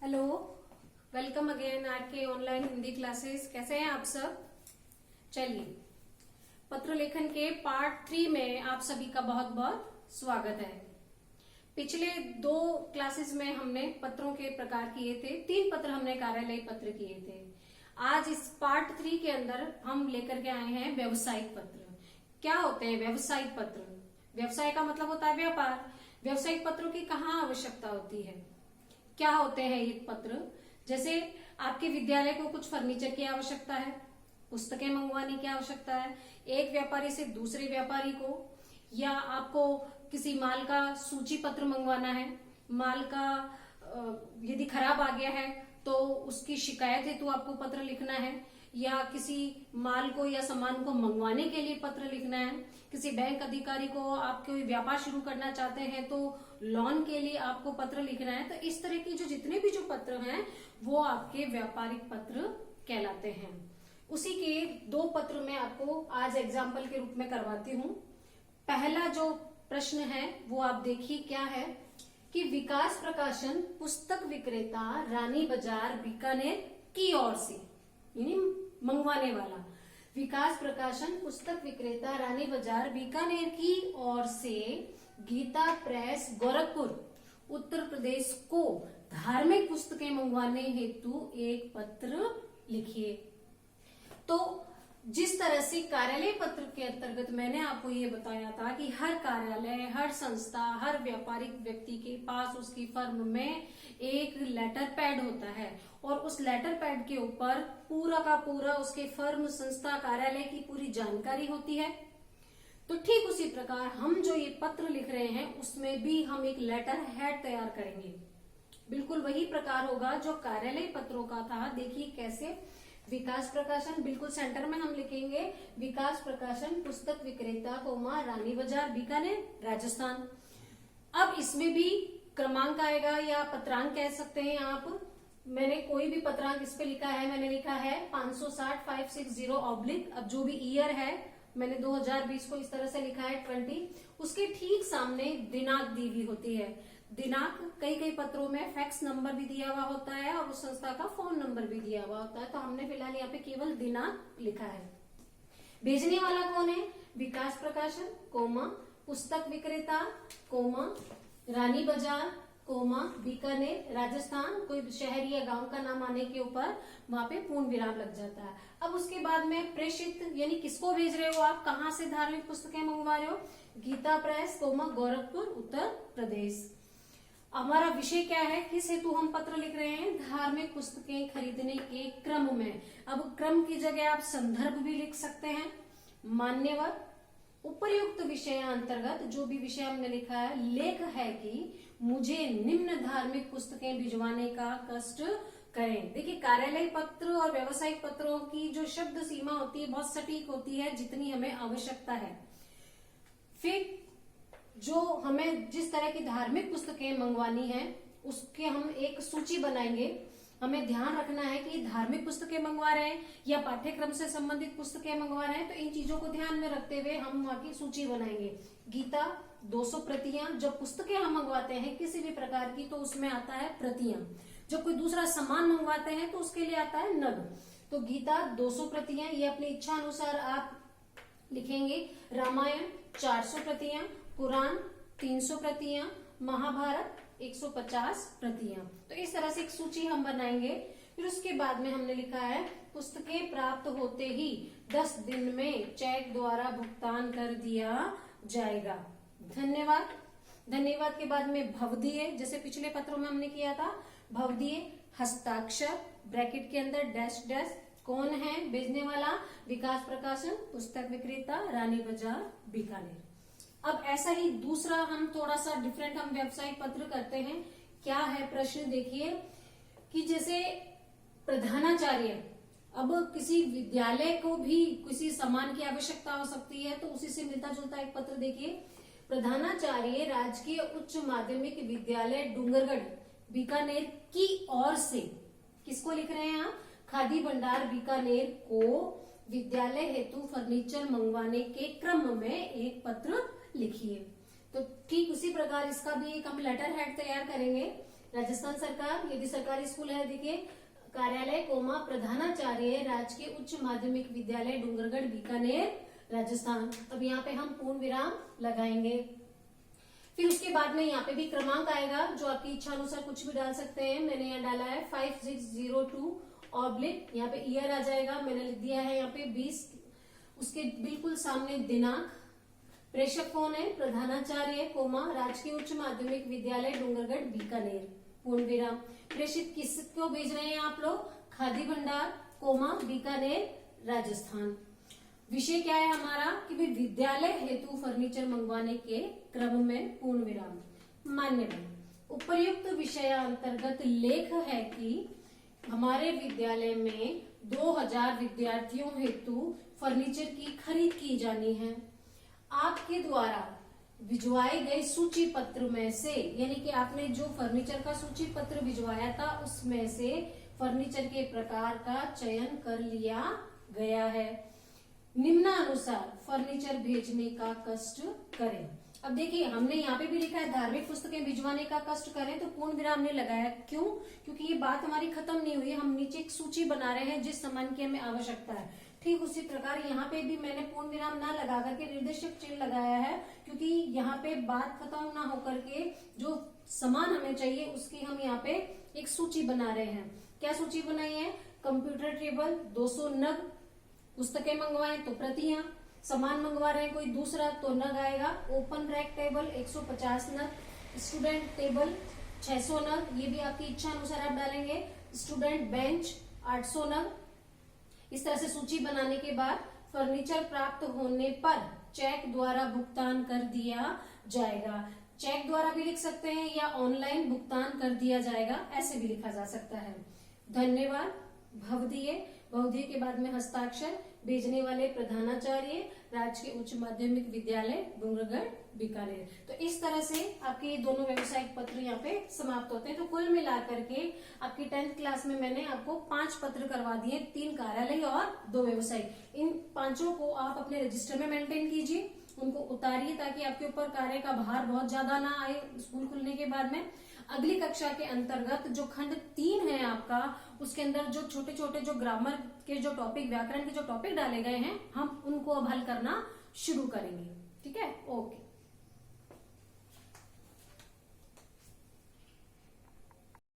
Hello, welcome again are के online Hindi classes. कैसे हैं आप सब? चलिए, पत्र लेखन के पार्ट 3 में आप सभी का बहुत बहुत स्वागत है। पिछले 2 क्लासेस में हमने पत्रों के प्रकार किए थे। 3 पत्र हमने कार्यालय पत्र किए थे। आज इस पार्ट 3 के अंदर हम लेकर के आए हैं व्यावसायिक पत्र। क्या होते हैं व्यावसायिक पत्र? व्यवसाय का मतलब होता है व्यापार। व्यावसायिक पत्रों की कहाँ आवश्यकता होती है? क्या होते हैं ये पत्र? जैसे आपके विद्यालय को कुछ फर्नीचर की आवश्यकता है, पुस्तकें मंगवाने की आवश्यकता है, एक व्यापारी से दूसरे व्यापारी को, या आपको किसी माल का सूची पत्र मंगवाना है, माल का यदि खराब आ गया है तो उसकी शिकायत हेतु आपको पत्र लिखना है, या किसी माल को या सामान को मंगवाने के लिए पत्र लिखना है, किसी बैंक अधिकारी को आप कोई व्यापार शुरू करना चाहते हैं तो लोन के लिए आपको पत्र लिखना है। तो इस तरह के जितने भी पत्र हैं वो आपके व्यापारिक पत्र कहलाते हैं। उसी के 2 पत्र मैं आपको आज एग्जाम्पल के रूप में करवाती हूँ। पहला जो प्रश्न है वो आप देखिए क्या है कि विकास प्रकाशन पुस्तक विक्रेता रानी बाजार बीकानेर की ओर से, यानी मंगवाने वाला, विकास प्रकाशन पुस्तक विक्रेता रानी बाजार बीकानेर की ओर से गीता प्रेस गोरखपुर उत्तर प्रदेश को धार्मिक पुस्तकें मंगवाने हेतु एक पत्र लिखिए। तो जिस तरह से कार्यालय पत्र के अंतर्गत मैंने आपको ये बताया था कि हर कार्यालय, हर संस्था, हर व्यापारिक व्यक्ति के पास उसकी फर्म में एक लेटर पैड होता है और उस लेटर पैड के ऊपर पूरा का पूरा उसके फर्म, संस्था, कार्यालय की पूरी जानकारी होती है। तो ठीक उसी प्रकार हम जो ये पत्र लिख रहे हैं उसमें भी हम एक लेटर हेड तैयार करेंगे। बिल्कुल वही प्रकार होगा जो कार्यालय पत्रों का था। देखिए कैसे, विकास प्रकाशन, बिल्कुल सेंटर में हम लिखेंगे विकास प्रकाशन पुस्तक विक्रेता कोमा रानी बाजार बीकानेर राजस्थान। अब इसमें भी क्रमांक आएगा या पत्रांक कह सकते हैं आप। मैंने कोई भी पत्रांक इस पे लिखा है, मैंने लिखा है 560-560 अब जो भी ईयर है मैंने 2020 को इस तरह से लिखा है 20। उसके ठीक सामने दिनांक दी हुई होती है। दिनांक कई पत्रों में फैक्स नंबर भी दिया हुआ होता है और उस संस्था का फोन नंबर भी दिया हुआ होता है। तो हमने फिलहाल यहाँ पे केवल दिनांक लिखा है। भेजने वाला कौन है? विकास प्रकाशन कोमा पुस्तक विक्रेता कोमा रानी बाजार कोमा बीकानेर राजस्थान। कोई शहर या गांव का नाम आने के ऊपर वहां पे पूर्ण विराम लग जाता है। अब उसके बाद में प्रेषित, यानी किसको भेज रहे हो आप, कहाँ से धार्मिक पुस्तकें मंगवा रहे हो? Gita press coma Gorakhpur Uttar Pradesh. हमारा विषय क्या है, किस हेतु हम पत्र लिख रहे हैं? धार्मिक पुस्तकें खरीदने के क्रम में। अब क्रम की जगह आप संदर्भ भी लिख सकते हैं। मान्यवर उपर्युक्त विषय अंतर्गत जो भी विषय हमने लिखा है, लेख है कि मुझे निम्न धार्मिक पुस्तकें भिजवाने का कष्ट करें। देखिए, कार्यालय पत्र और व्यावसायिक पत्रों की जो शब्द सीमा होती है बहुत सटीक होती है, जितनी हमें आवश्यकता है। फिर जो हमें जिस तरह की धार्मिक पुस्तकें मंगवानी है उसके हम एक सूची बनाएंगे। हमें ध्यान रखना है कि धार्मिक पुस्तकें मंगवा रहे हैं या पाठ्यक्रम से संबंधित पुस्तकें मंगवा रहे हैं, तो इन चीजों को ध्यान में रखते हुए हम वहां की सूची बनाएंगे। गीता 200 प्रतियां, जब पुस्तकें हम मंगवाते हैं किसी भी प्रकार की तो उसमें आता है प्रतियां। जब कोई दूसरा सामान मंगवाते हैं तो उसके लिए आता है नग। तो गीता 200 प्रतियां, ये अपनी इच्छा अनुसार आप लिखेंगे। रामायण 400 प्रतियां, पुराण 300 प्रतियां, महाभारत 150 प्रतियां। तो इस तरह से एक सूची हम बनाएंगे। फिर उसके बाद में हमने लिखा है पुस्तकें प्राप्त होते ही 10 दिन में चेक द्वारा भुगतान कर दिया जाएगा। धन्यवाद। धन्यवाद के बाद में भवदीय, जैसे पिछले पत्रों में हमने किया था, भवदीय हस्ताक्षर ब्रैकेट के अंदर डैश डैश। कौन है भेजने वाला? विकास प्रकाशन पुस्तक विक्रेता रानी बाजार बीकानेर। अब ऐसा ही दूसरा हम थोड़ा सा डिफरेंट हम व्यावसायिक पत्र करते हैं। क्या है प्रश्न? देखिए कि जैसे प्रधानाचार्य, अब किसी विद्यालय को भी किसी सामान की आवश्यकता हो सकती है तो उसी से मिलता जुलता एक पत्र देखिए। प्रधानाचार्य राजकीय उच्च माध्यमिक विद्यालय डूंगरगढ़ बीकानेर की ओर से, किसको लिख रहे हैं आप? खादी भंडार बीकानेर को विद्यालय हेतु फर्नीचर मंगवाने के क्रम में एक पत्र लिखिए। तो ठीक उसी प्रकार इसका भी एक हम लेटर हेड तैयार करेंगे। राजस्थान सरकार, ये भी सरकारी स्कूल है, देखिए कार्यालय कोमा प्रधानाचार्य राजकीय उच्च माध्यमिक विद्यालय डूंगरगढ़ बीकानेर राजस्थान। अब यहाँ पे हम पूर्ण विराम लगाएंगे। फिर उसके बाद में यहाँ पे भी क्रमांक आएगा, जो आपकी इच्छा अनुसार कुछ भी डाल सकते हैं। मैंने यहाँ डाला है 5602 ऑब्लिक, यहाँ पे ईयर आ जाएगा, मैंने लिख दिया है यहाँ पे 20। उसके बिल्कुल सामने दिनांक। प्रेषक कौन है? प्रधानाचार्य कोमा राजकीय उच्च माध्यमिक विद्यालय डूंगरगढ़ बीकानेर पूर्ण विराम। प्रेषित किसको भेज रहे हैं आप लोग? खादी भंडार कोमा बीकानेर राजस्थान। विषय क्या है हमारा कि भाई विद्यालय हेतु फर्नीचर मंगवाने के क्रम में पूर्ण विराम। मान्यता उपर्युक्त विषय अंतर्गत लेख है कि हमारे विद्यालय में 2000 विद्यार्थियों हेतु फर्नीचर की खरीद की जानी है। आपके द्वारा भिजवाए गए सूची पत्र में से, यानी कि आपने जो फर्नीचर का सूची पत्र भिजवाया था उसमें से फर्नीचर के प्रकार का चयन कर लिया गया है। निम्नानुसार फर्नीचर भेजने का कष्ट करें। अब देखिए हमने यहाँ पे भी लिखा है धार्मिक पुस्तकें भिजवाने का कष्ट करें, तो पूर्ण विराम ने लगाया। क्यों? क्योंकि ये बात हमारी खत्म नहीं हुई, हम नीचे एक सूची बना रहे हैं जिस सामान की हमें आवश्यकता है। ठीक उसी प्रकार यहाँ पे भी मैंने पूर्ण विराम ना लगा करके निर्देशक चिन्ह लगाया है, क्योंकि यहाँ पे बात खत्म ना होकर के जो सामान हमें चाहिए उसकी हम यहाँ पे एक सूची बना रहे हैं। क्या सूची बनाई है? कंप्यूटर टेबल 200 नग, पुस्तकें मंगवाएं तो प्रतियां, सामान मंगवा रहे हैं कोई दूसरा तो नग आएगा। ओपन रैक टेबल 150 नग, स्टूडेंट टेबल 600 नग, ये भी आपकी इच्छा अनुसार आप डालेंगे। स्टूडेंट बेंच 800 नग। इस तरह से सूची बनाने के बाद फर्नीचर प्राप्त होने पर चेक द्वारा भुगतान कर दिया जाएगा। चेक द्वारा भी लिख सकते हैं या ऑनलाइन भुगतान कर दिया जाएगा, ऐसे भी लिखा जा सकता है। धन्यवाद। भवदीय, भवदीय के बाद में हस्ताक्षर, भेजने वाले प्रधानाचार्य राजकीय उच्च माध्यमिक विद्यालय डूंगरगढ़ बीकानेर। तो इस तरह से आपके ये दोनों व्यावसायिक पत्र यहाँ पे समाप्त होते हैं। तो कुल मिलाकर के आपकी 10th क्लास में मैंने आपको 5 पत्र करवा दिए, 3 कार्यालय और 2 व्यावसायिक। इन 5 को आप अपने रजिस्टर में मेंटेन कीजिए, उनको उतारिए ताकि आपके ऊपर कार्य का भार बहुत ज्यादा ना आए स्कूल खुलने के बाद में। अगली कक्षा के अंतर्गत जो खंड 3 है आपका, उसके अंदर जो छोटे छोटे जो ग्रामर के जो टॉपिक, व्याकरण के जो टॉपिक डाले गए हैं, हम उनको अब हल करना शुरू करेंगे। ठीक है, ओके।